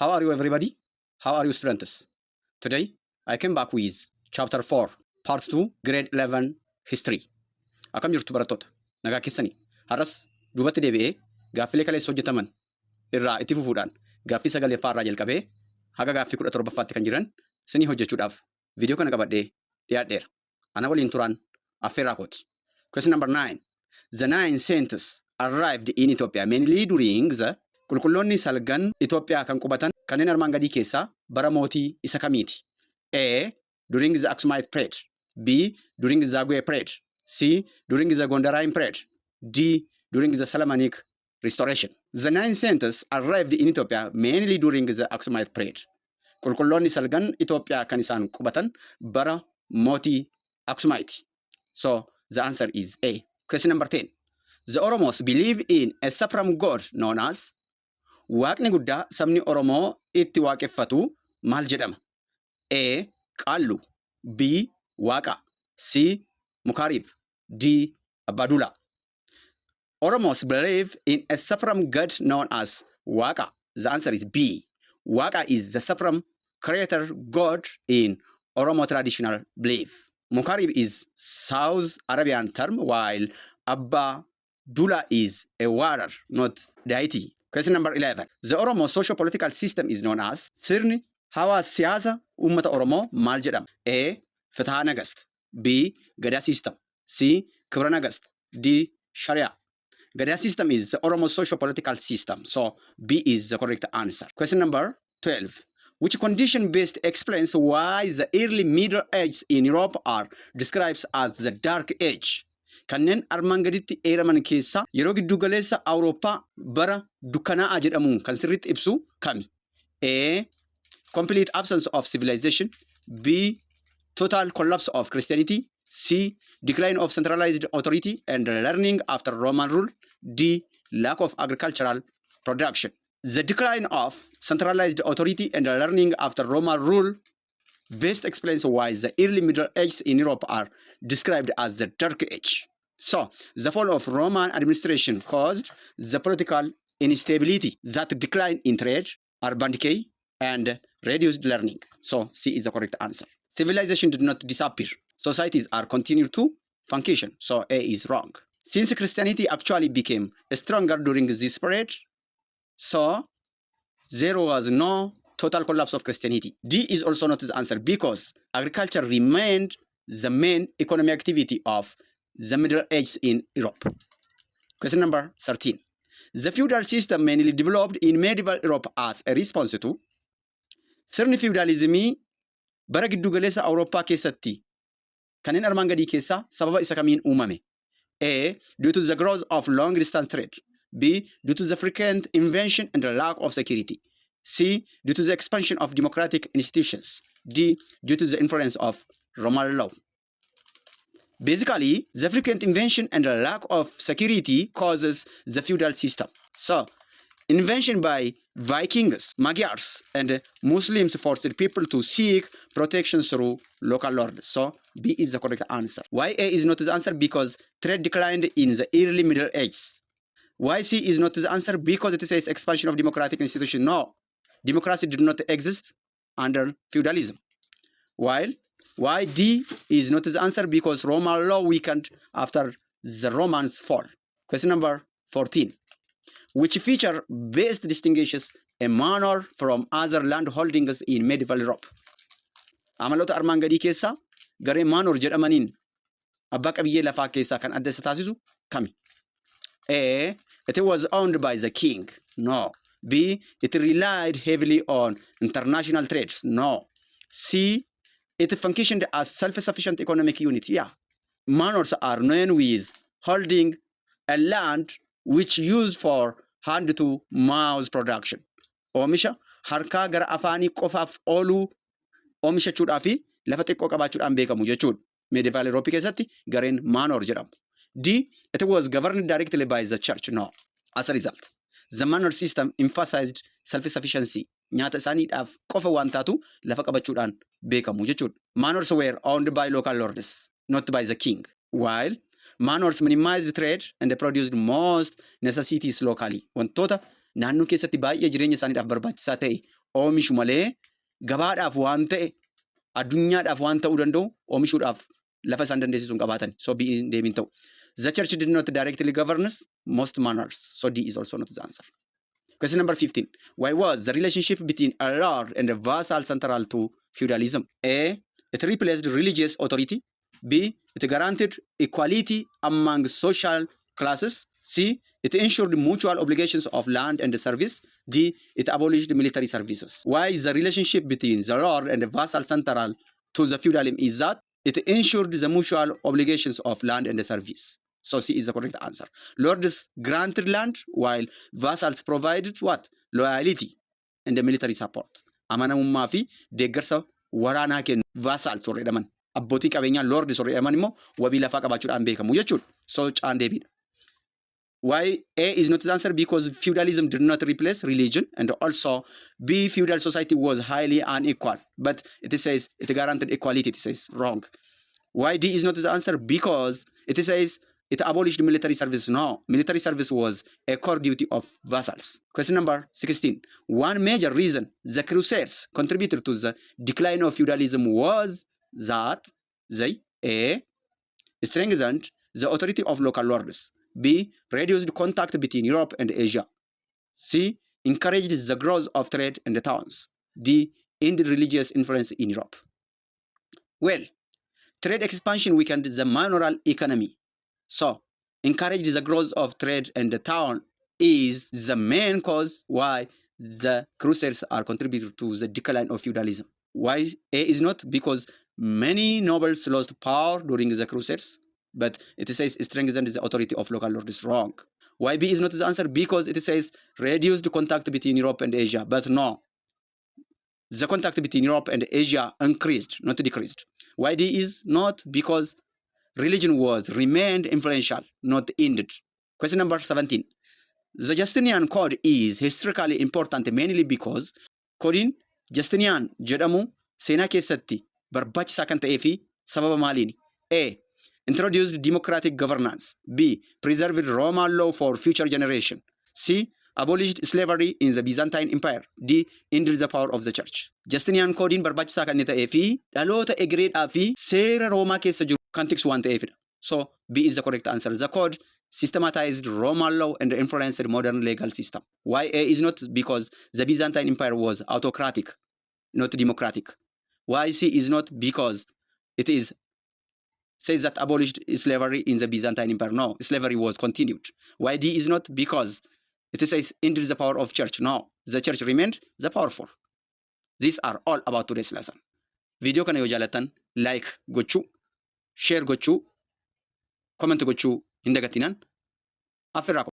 How are you everybody? How are you students? Today, I came back with chapter 4, part 2, grade 11, history. Akkam jirtu barattoota? Nagaa keessanii. Har'as duubatti deebi'ee gaaffilee kaleessa hojjetaman irraa itti fufuudhaan gaaffii sagaleeffaa irraa jalqabee haga gaaffii 17ffaatti kan jiran isinii hojjechuudhaaf viidiyoo kana qabadhee dhiyaadheera. Ana waliin turaan affeerraa kooti. Question number 9. The 9 saints arrived in Ethiopia mainly during the qulqulloonni salgan Itoophiyaa kan qubatan kanneen armaan gadii keessaa bara mootii isa kamiiti? A. During the Aksumite period. B. During the Zagwe period. C. During the Gondarain period. D. During the Solomonic restoration. The 9 saints arrived in Ethiopia mainly during the Aksumite period. Qulqulloonni salgan Itoophiyaa kan isaan qubatan bara mootii Aksumite. So the answer is A. Question number 10. The Oromos believe in a supreme god known as Waaqni guddaa sabni Oromoo itti waaqeffatu maal jedhama? A. Qaallu. B. Waaqa. C. Mukarib. D. Abadula. Oromos believe in a supreme god known as Waaqa. The answer is B. Waaqa is the supreme creator god in Oromo traditional belief. Mukarib is South Arabian term, while Abadula is a warrior, not deity. Question number 11. The Oromo socio-political system is known as Sirni Hawa Siyaasa Ummata Oromoo maal jedhama? A. Fitaha Nagast. B. Gadaa system. C. Kibra Nagast. D. Sharia. Gadaa system is the Oromo socio-political system. So B is the correct answer. Question number 12. Which condition best explains why the early Middle Ages in Europe are described as the Dark Age? Kanneen armaan gaditti eeraman keessa yeroo giddu galeessa Awurooppaa bara dukkanaa jedhamuun kan sirriitti ibsu kami? A. Complete absence of civilization. B. Total collapse of Christianity. C. Decline of centralized authority and learning after Roman rule. D. Lack of agricultural production. The decline of centralized authority and learning after Roman rule best explains why the early Middle Ages in Europe are described as the Dark Age. So, the fall of Roman administration caused the political instability that declined in trade, urban decay, and reduced learning. So, C is the correct answer. Civilization did not disappear. Societies are continued to function. So, A is wrong. Since Christianity actually became stronger during this period, so there was no total collapse of Christianity. D is also not the answer because agriculture remained the main economic activity of the Middle Ages in Europe. Question number 13. The feudal system mainly developed in medieval Europe as a response to sirni feudalismii bara giddu galeessa Awurooppaa keessatti kanneen armaan gadii keessaa sababa isa kamiin uumame? A. Due to the growth of long distance trade. B. Due to the frequent invention and the lack of security. C. Due to the expansion of democratic institutions. D. Due to the influence of Roman law. Basically, the frequent invention and the lack of security causes the feudal system. So, invention by Vikings, Magyars, and Muslims forced people to seek protection through local lords. So, B is the correct answer. Why A is not the answer? Because trade declined in the early Middle Ages. Why C is not the answer? Because it says expansion of democratic institutions. No, democracy did not exist under feudalism. While why D is not the answer? Because Roman law weakened after the Romans' fall. Question number 14. Which feature best distinguishes a manor from other land holdings in medieval Europe? Amaloota armaan gadii keessa garee manor jedhamaniin abbaa qabiyyee lafaa keessaa kan adda isa taasisu kami? A. It was owned by the king. No. B. It relied heavily on international trades. No. C. It functioned as self-sufficient economic unit. Yeah. Manors are known with holding a land which used for hand-to-mouth production. Oomisha harkaa gara afaanii qofaaf ooluu oomishachuudhaa fi lafa xiqqoo qabaachuudhaan beekamu jechuudha. Medieval Europe keessatti gareen manor jedhamu. D. It was governed directly by the church. No. As a result, the manor system emphasized self-sufficiency. Nyaata isaaniidhaaf qofa waan taatu lafa qabachuudhaan beekamu jechuudha. Manors were owned by local lords, not by the king. While manors minimized trade and produced most necessities locally. Wantoota naannoo keessatti baay'ee jireenya isaaniidhaaf barbaachisaa ta'e oomishu malee gabaadhaaf waan ta'e addunyaadhaaf waan ta'uu danda'u oomishuudhaaf lafa isaan dandeessisuun qabaatan. So B in deebiin ta'u. The church did not directly govern most manors. So D is also not the answer. Question number 15. Why was the relationship between a lord and a vassal central to feudalism? A. It replaced religious authority. B. It guaranteed equality among social classes. C. It ensured mutual obligations of land and service. D. It abolished military services. Why is the relationship between the lord and the vassal central to the feudalism is that it ensured the mutual obligations of land and service. So C is the correct answer. Lords granted land while vassals provided what? Loyalty and the military support. Amanamummaa fi deeggarsa waraanaa kennu vassals soorreedhaman. Abbootii qabeenyaa lordi soorreedhaman immoo wabii lafaa qabaachuudhaan beekamu jechuudha. So caan deebiidha. Why A is not the answer? Because feudalism did not replace religion, and also B, feudal society was highly unequal. But it says it guaranteed equality. It says wrong. Why D is not the answer? Because it says it abolished military service. No, military service was a core duty of vassals. Question number 16. One major reason the Crusades contributed to the decline of feudalism was that they A, strengthened the authority of local lords. B, reduced contact between Europe and Asia. C, encouraged the growth of trade and the towns. D, ended religious influence in Europe. Well, trade expansion weakened the manorial economy. So, encouraged the growth of trade and the town is the main cause why the Crusades are contributing to the decline of feudalism. Why A is not? Because many nobles lost power during the Crusades. But it says strengthened the authority of local lords. Wrong. Why B is not the answer? Because it says reduced contact between Europe and Asia. But no. The contact between Europe and Asia increased, not decreased. Why D is not? Because religion remained influential, not ended. Question number 17. The Justinian Code is historically important mainly because Codin Justinian jedhamu seenaa keessatti barbaachisaa kan ta'ee fi sababa maaliini? A. Introduced democratic governance. B. Preserved Roman law for future generation. C. Abolished slavery in the Byzantine Empire. D. Ended the power of the church. Justinian Code barbaachisaa kan ta'ee fi dhaloota egereedhaa fi seera Roomaa keessa jiru kan tiksu waan ta'eefidha. So B is the correct answer. The code systematized Roman law and influenced modern legal system. Why A is not? Because the Byzantine Empire was autocratic, not democratic. Why C is not? Because it says that abolished slavery in the Byzantine Empire. No, slavery was continued. Why D is not? Because it says ended the power of church. No, the church remained the powerful. These are all about today's lesson. Video kana yoo jaalatan like gochuu, share gochuu, comment gochuu hin dagatinaan. Afirraa